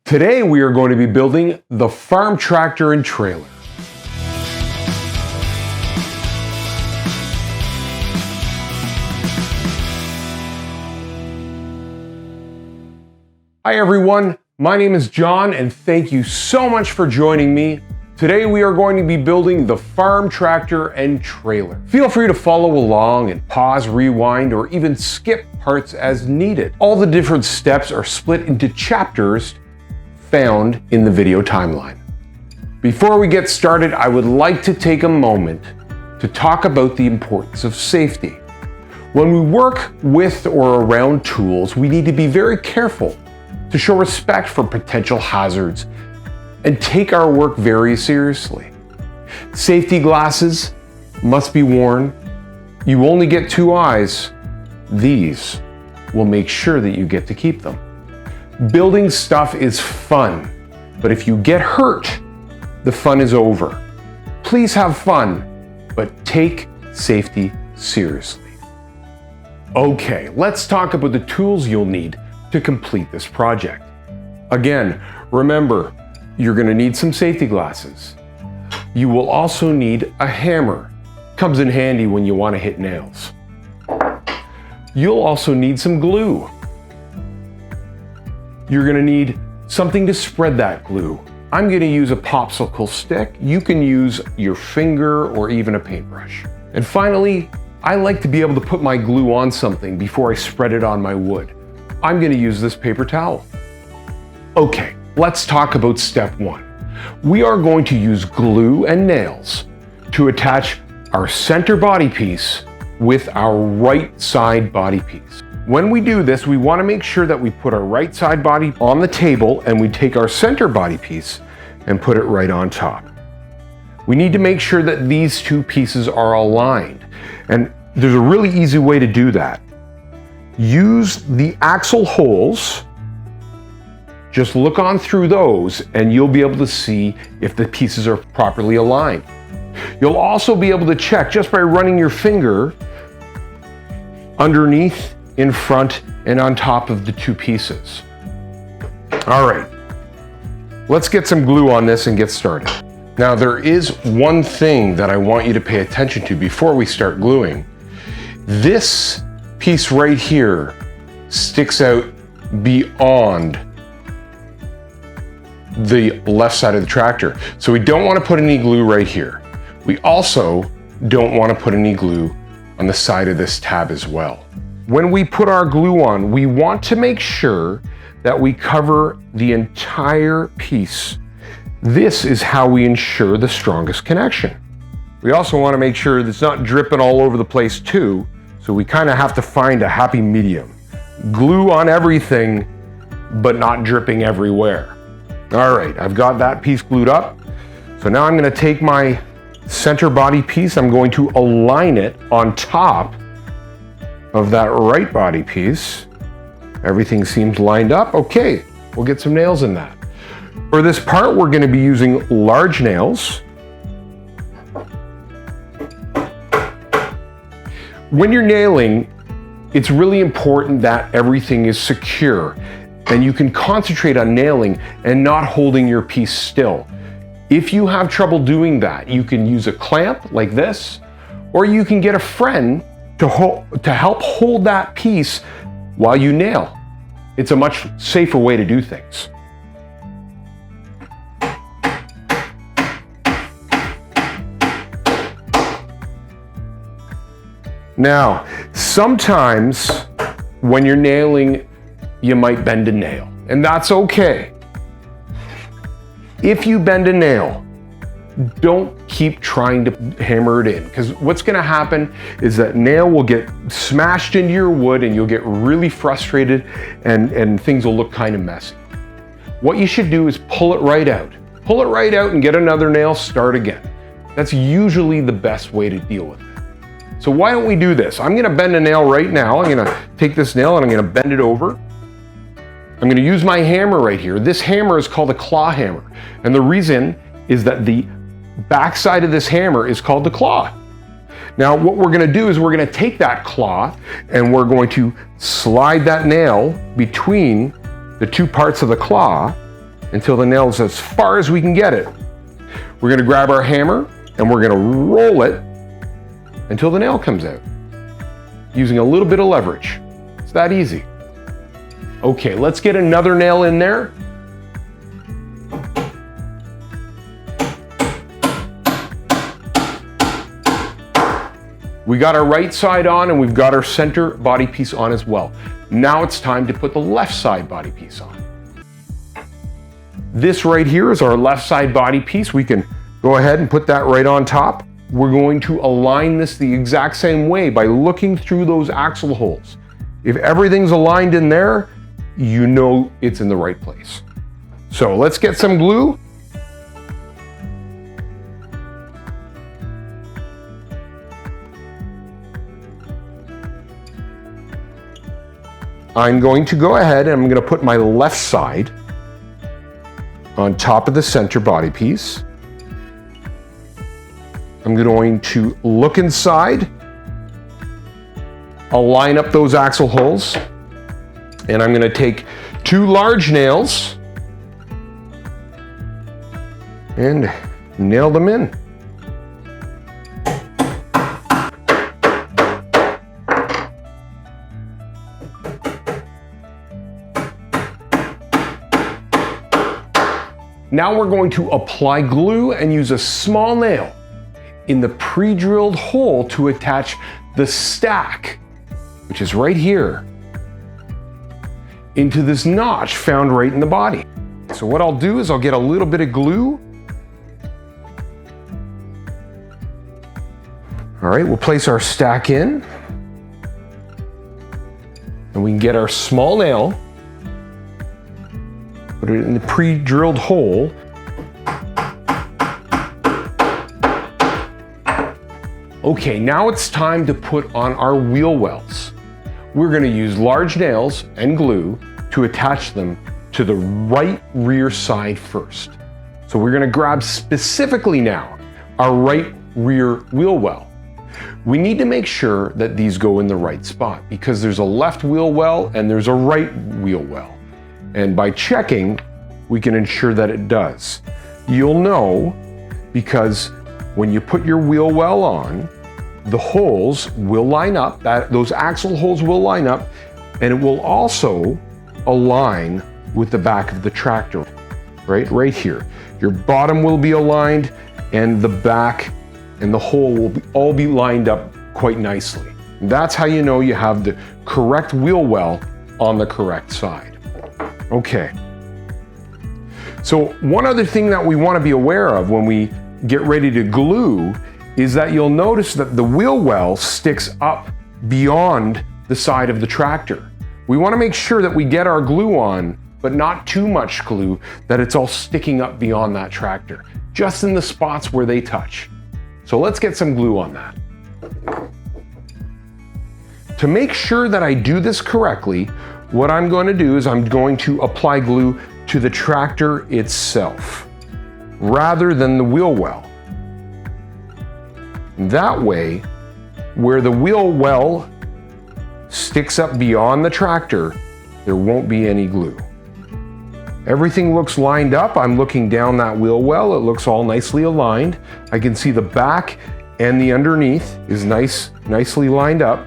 Today we are going to be building the farm tractor and trailer. Hi everyone, my name is John and thank you so much for joining me. Today we are going to be building the farm tractor and trailer. Feel free to follow along and pause, rewind, or even skip parts as needed. All the different steps are split into chapters found in the video timeline. Before we get started, I would like to take a moment to talk about the importance of safety. When we work with or around tools, we need to be very careful to show respect for potential hazards and take our work very seriously. Safety glasses must be worn. You only get two eyes. These will make sure that you get to keep them. Building stuff is fun, but if you get hurt, the fun is over. Please have fun, but take safety seriously. Okay, let's talk about the tools you'll need to complete this project. Again, remember, you're going to need some safety glasses. You will also need a hammer. Comes in handy when you want to hit nails. You'll also need some glue. You're going to need something to spread that glue. I'm going to use a popsicle stick. You can use your finger or even a paintbrush. And finally, I like to be able to put my glue on something before I spread it on my wood. I'm going to use this paper towel. Okay, let's talk about step one. We are going to use glue and nails to attach our center body piece with our right side body piece. When we do this, we want to make sure that we put our right side body on the table and we take our center body piece and put it right on top. We need to make sure that these two pieces are aligned. And there's a really easy way to do that. Use the axle holes. Just look on through those and you'll be able to see if the pieces are properly aligned. You'll also be able to check just by running your finger underneath, in front, and on top of the two pieces. All right, let's get some glue on this and get started. Now there is one thing that I want you to pay attention to before we start gluing. This piece right here sticks out beyond the left side of the tractor. So we don't want to put any glue right here. We also don't want to put any glue on the side of this tab as well. When we put our glue on, we want to make sure that we cover the entire piece. This is how we ensure the strongest connection. We also want to make sure that it's not dripping all over the place too, so we kind of have to find a happy medium. Glue on everything, but not dripping everywhere. All right, I've got that piece glued up. So now I'm going to take my center body piece. I'm going to align it on top of that right body piece. Everything seems lined up. Okay, we'll get some nails in that. For this part, we're going to be using large nails. When you're nailing, it's really important that everything is secure and you can concentrate on nailing and not holding your piece still. If you have trouble doing that, you can use a clamp like this, or you can get a friend to help hold that piece while you nail. It's a much safer way to do things. Now, sometimes when you're nailing, you might bend a nail, and that's okay. If you bend a nail, don't keep trying to hammer it in, because what's going to happen is that nail will get smashed into your wood and you'll get really frustrated and things will look kind of messy. What you should do is pull it right out. Pull it right out and get another nail, start again. That's usually the best way to deal with it. So why don't we do this? I'm going to bend a nail right now. I'm going to take this nail and I'm going to bend it over. I'm going to use my hammer right here. This hammer is called a claw hammer. And the reason is that the backside of this hammer is called the claw. Now what we're going to do is we're going to take that claw and we're going to slide that nail between the two parts of the claw until the nail is as far as we can get it. We're gonna grab our hammer and we're gonna roll it until the nail comes out, using a little bit of leverage. It's that easy. Okay, let's get another nail in there. We got our right side on and we've got our center body piece on as well. Now it's time to put the left side body piece on. This right here is our left side body piece. We can go ahead and put that right on top. We're going to align this the exact same way by looking through those axle holes. If everything's aligned in there, you know it's in the right place. So let's get some glue. I'm going to go ahead and I'm going to put my left side on top of the center body piece. I'm going to look inside, align up those axle holes, and I'm going to take 2 large nails and nail them in. Now we're going to apply glue and use a small nail in the pre-drilled hole to attach the stack, which is right here, into this notch found right in the body. So what I'll do is I'll get a little bit of glue. All right, we'll place our stack in, and we can get our small nail, put it in the pre-drilled hole. Okay, now it's time to put on our wheel wells. We're going to use large nails and glue to attach them to the right rear side first. So we're going to grab specifically now our right rear wheel well. We need to make sure that these go in the right spot because there's a left wheel well and there's a right wheel well. And by checking, we can ensure that it does. You'll know because when you put your wheel well on, the holes will line up, those axle holes will line up, and it will also align with the back of the tractor, right here. Your bottom will be aligned and the back and the hole will all be lined up quite nicely. That's how you know you have the correct wheel well on the correct side. Okay. So one other thing that we want to be aware of when we get ready to glue is that you'll notice that the wheel well sticks up beyond the side of the tractor. We want to make sure that we get our glue on, but not too much glue, that it's all sticking up beyond that tractor, just in the spots where they touch. So let's get some glue on that. To make sure that I do this correctly, what I'm going to do is I'm going to apply glue to the tractor itself, rather than the wheel well. That way, where the wheel well sticks up beyond the tractor, there won't be any glue. Everything looks lined up. I'm looking down that wheel well. It looks all nicely aligned. I can see the back and the underneath is nicely lined up.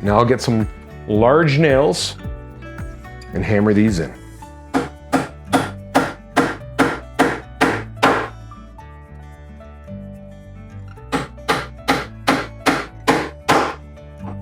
Now I'll get some large nails and hammer these in.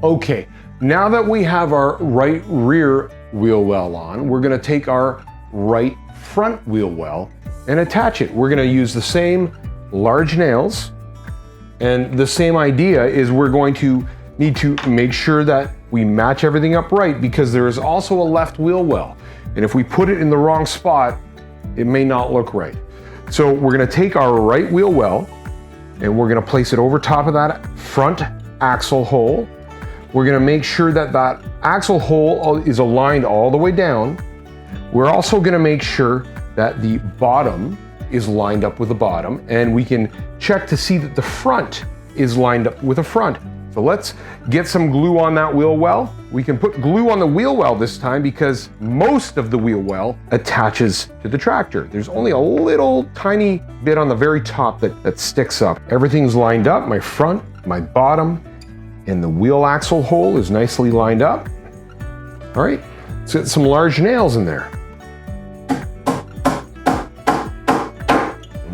Okay, now that we have our right rear wheel well on, we're going to take our right front wheel well and attach it. We're going to use the same large nails, and the same idea is we're going to need to make sure that we match everything up right because there is also a left wheel well, and if we put it in the wrong spot, it may not look right. So we're going to take our right wheel well and we're going to place it over top of that front axle hole. We're going to make sure that that axle hole is aligned all the way down. We're also going to make sure that the bottom is lined up with the bottom, and we can check to see that the front is lined up with the front So let's get some glue on that wheel well. We can put glue on the wheel well this time because most of the wheel well attaches to the tractor. There's only a little tiny bit on the very top that sticks up. Everything's lined up, my front, my bottom, and the wheel axle hole is nicely lined up. All right, let's get some large nails in there.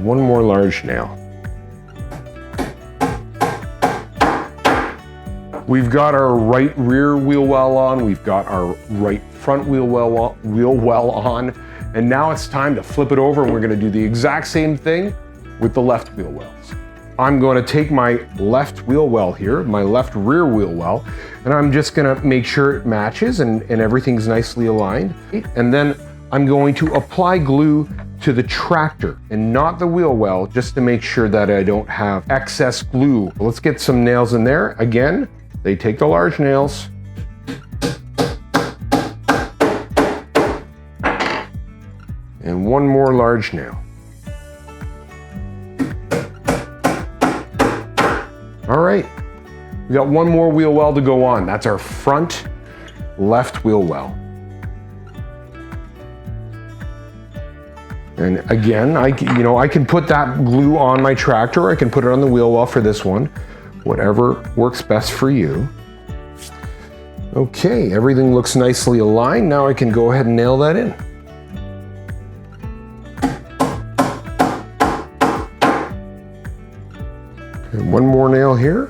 One more large nail. We've got our right rear wheel well on, we've got our right front wheel well on, and now it's time to flip it over and we're gonna do the exact same thing with the left wheel wells. I'm going to take my left wheel well here, my left rear wheel well, and I'm just gonna make sure it matches and everything's nicely aligned. And then I'm going to apply glue to the tractor and not the wheel well, just to make sure that I don't have excess glue. Let's get some nails in there. Again, they take the large nails. And one more large nail. All right, we got one more wheel well to go on. That's our front left wheel well. And again, I can put that glue on my tractor. I can put it on the wheel well for this one. Whatever works best for you. Okay, everything looks nicely aligned. Now I can go ahead and nail that in. And one more nail here.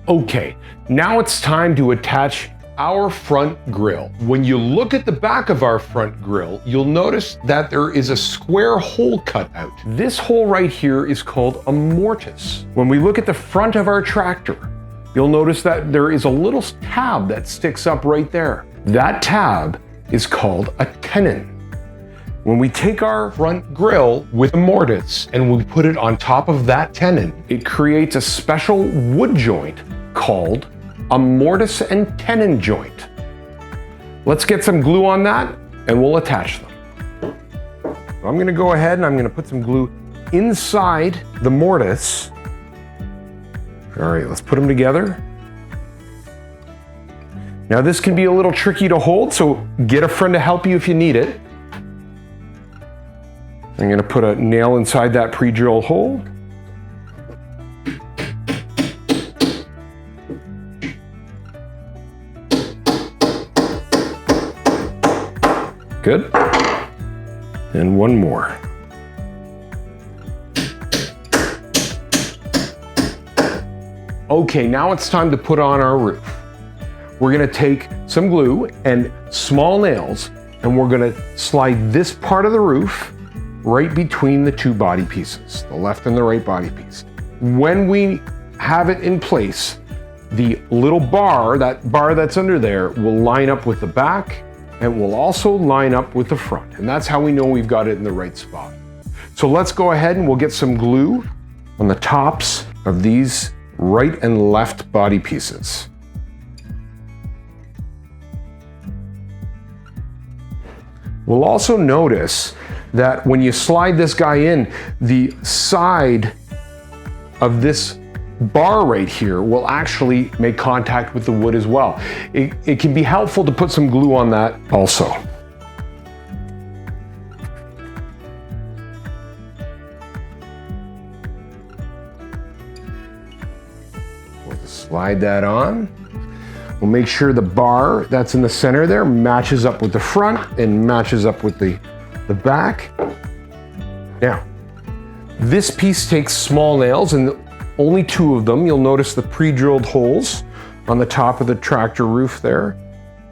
Okay, now it's time to attach our front grille. When you look at the back of our front grille, you'll notice that there is a square hole cut out. This hole right here is called a mortise. When we look at the front of our tractor, you'll notice that there is a little tab that sticks up right there. That tab is called a tenon. When we take our front grille with a mortise and we put it on top of that tenon, it creates a special wood joint called a mortise and tenon joint. Let's get some glue on that and we'll attach them. So I'm gonna go ahead and I'm gonna put some glue inside the mortise. All right, let's put them together. Now this can be a little tricky to hold, so get a friend to help you if you need it. I'm gonna put a nail inside that pre-drilled hole. Good. And one more. Okay, now it's time to put on our roof. We're gonna take some glue and small nails, and we're gonna slide this part of the roof right between the two body pieces, the left and the right body piece. When we have it in place, the little bar, that bar that's under there, will line up with the back and will also line up with the front. And that's how we know we've got it in the right spot. So let's go ahead and we'll get some glue on the tops of these right and left body pieces. We'll also notice that when you slide this guy in, the side of this bar right here will actually make contact with the wood as well. It can be helpful to put some glue on that also. We'll slide that on. We'll make sure the bar that's in the center there matches up with the front and matches up with the back. Now, this piece takes small nails, and only 2 of them. You'll notice the pre-drilled holes on the top of the tractor roof there.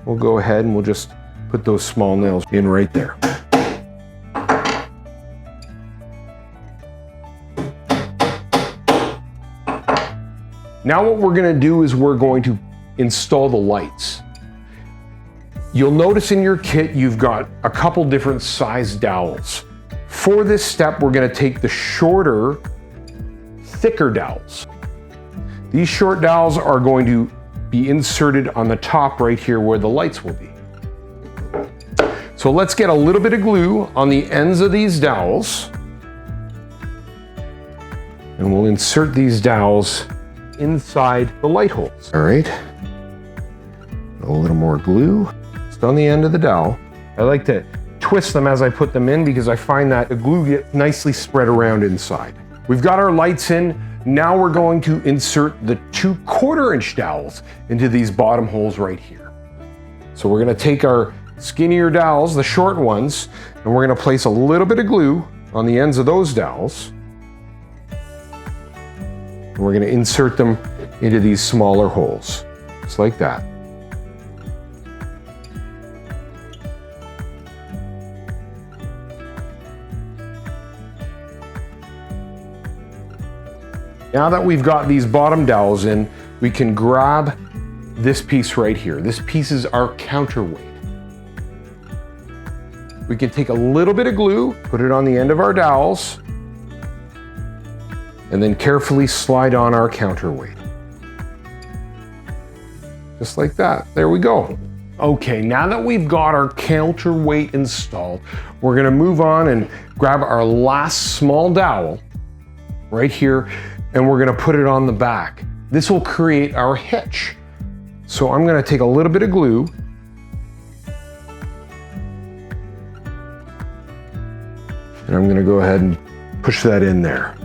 We'll go ahead and we'll just put those small nails in right there. Now what we're gonna do is we're going to install the lights. You'll notice in your kit you've got a couple different size dowels. For this step, we're gonna take the shorter, thicker dowels. These short dowels are going to be inserted on the top right here where the lights will be. So let's get a little bit of glue on the ends of these dowels. and we'll insert these dowels inside the light holes. All right, a little more glue just on the end of the dowel. I like to twist them as I put them in because I find that the glue gets nicely spread around inside. We've got our lights in. Now we're going to insert the 2 1/4-inch dowels into these bottom holes right here. So we're going to take our skinnier dowels, the short ones, and we're going to place a little bit of glue on the ends of those dowels. And we're going to insert them into these smaller holes, just like that. Now that we've got these bottom dowels in, we can grab this piece right here. This piece is our counterweight. We can take a little bit of glue, put it on the end of our dowels, and then carefully slide on our counterweight. Just like that. There we go. Okay, now that we've got our counterweight installed, we're gonna move on and grab our last small dowel right here, and we're gonna put it on the back. This will create our hitch. So I'm gonna take a little bit of glue, and I'm gonna go ahead and push that in there.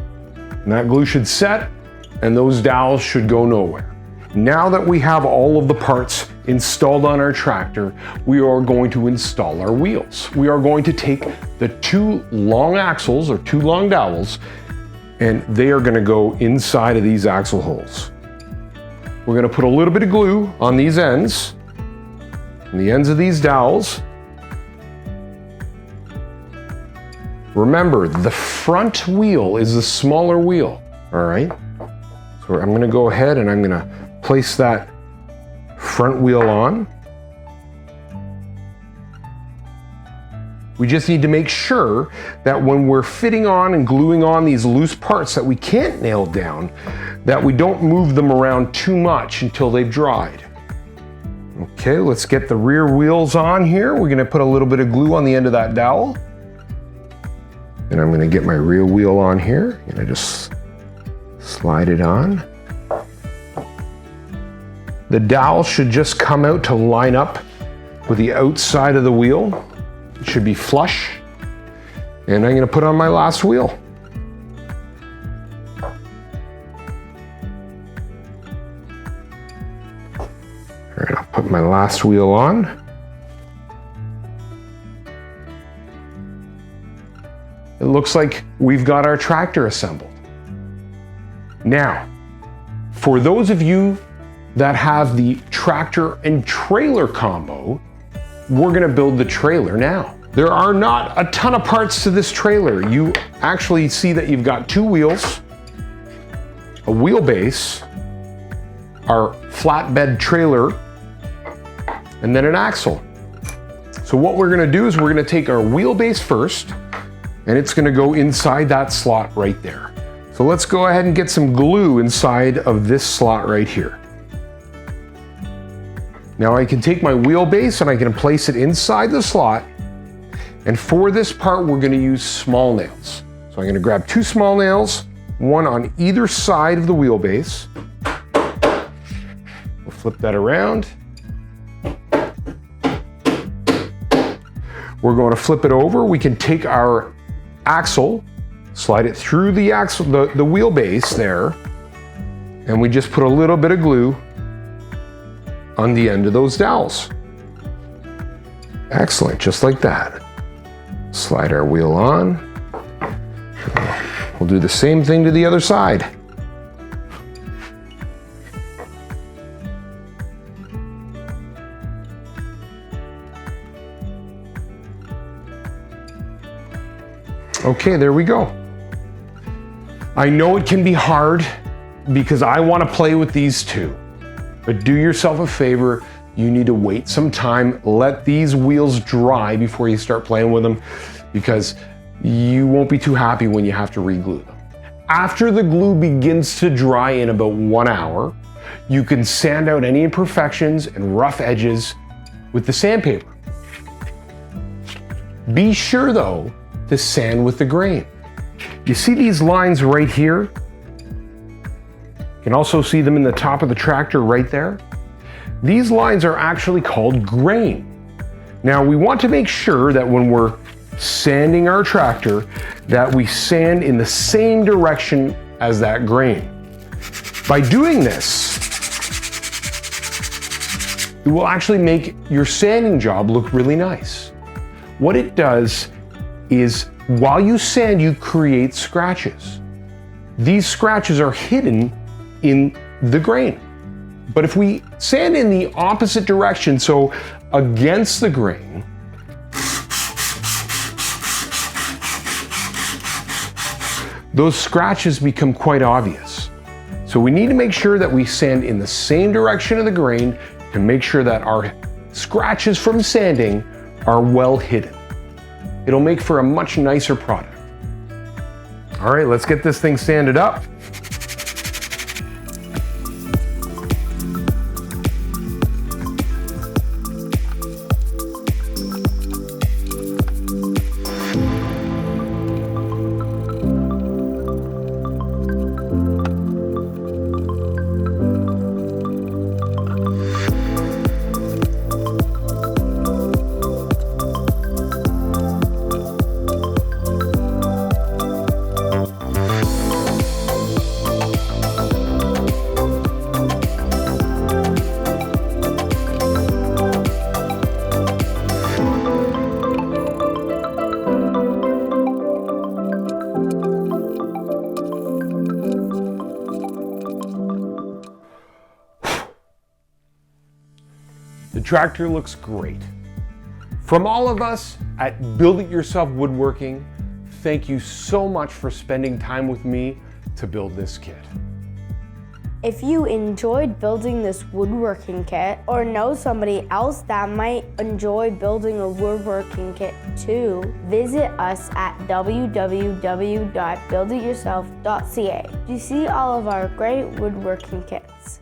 And that glue should set, and those dowels should go nowhere. Now that we have all of the parts installed on our tractor, we are going to install our wheels. We are going to take the 2 long axles or 2 long dowels, and they are gonna go inside of these axle holes. We're gonna put a little bit of glue on these ends, on the ends of these dowels. Remember, the front wheel is the smaller wheel, all right? So I'm gonna go ahead and I'm gonna place that front wheel on. We just need to make sure that when we're fitting on and gluing on these loose parts that we can't nail down, that we don't move them around too much until they've dried. Okay, let's get the rear wheels on here. We're gonna put a little bit of glue on the end of that dowel. And I'm gonna get my rear wheel on here. I'm gonna just slide it on. The dowel should just come out to line up with the outside of the wheel. It should be flush. And I'm gonna put on my last wheel. All right, I'll put my last wheel on. It looks like we've got our tractor assembled. Now, for those of you that have the tractor and trailer combo, we're gonna build the trailer now. There are not a ton of parts to this trailer. You actually see that you've got 2 wheels, a wheelbase, our flatbed trailer, and then an axle. So what we're gonna do is we're gonna take our wheelbase first, and it's gonna go inside that slot right there. So let's go ahead and get some glue inside of this slot right here. Now I can take my wheelbase and I can place it inside the slot. And for this part, we're gonna use small nails. So I'm gonna grab 2 small nails, 1 on either side of the wheelbase. We'll flip that around. We're going to flip it over. We can take our axle, slide it through the axle, the wheelbase there, and we just put a little bit of glue on the end of those dowels. Excellent, just like that. Slide our wheel on. We'll do the same thing to the other side. Okay, there we go. I know it can be hard because I want to play with these too. But do yourself a favor, you need to wait some time, let these wheels dry before you start playing with them, because you won't be too happy when you have to re-glue them. After the glue begins to dry in about 1 hour, you can sand out any imperfections and rough edges with the sandpaper. Be sure though to sand with the grain. You see these lines right here? You can also see them in the top of the tractor right there. These lines are actually called grain. Now we want to make sure that when we're sanding our tractor that we sand in the same direction as that grain. By doing this, it will actually make your sanding job look really nice. What it does is while you sand, you create scratches. These scratches are hidden in the grain. But if we sand in the opposite direction, so against the grain, those scratches become quite obvious. So we need to make sure that we sand in the same direction of the grain to make sure that our scratches from sanding are well hidden. It'll make for a much nicer product. All right, let's get this thing sanded up. The tractor looks great. From all of us at Build It Yourself Woodworking, thank you so much for spending time with me to build this kit. If you enjoyed building this woodworking kit or know somebody else that might enjoy building a woodworking kit too, visit us at www.buildityourself.ca to see all of our great woodworking kits.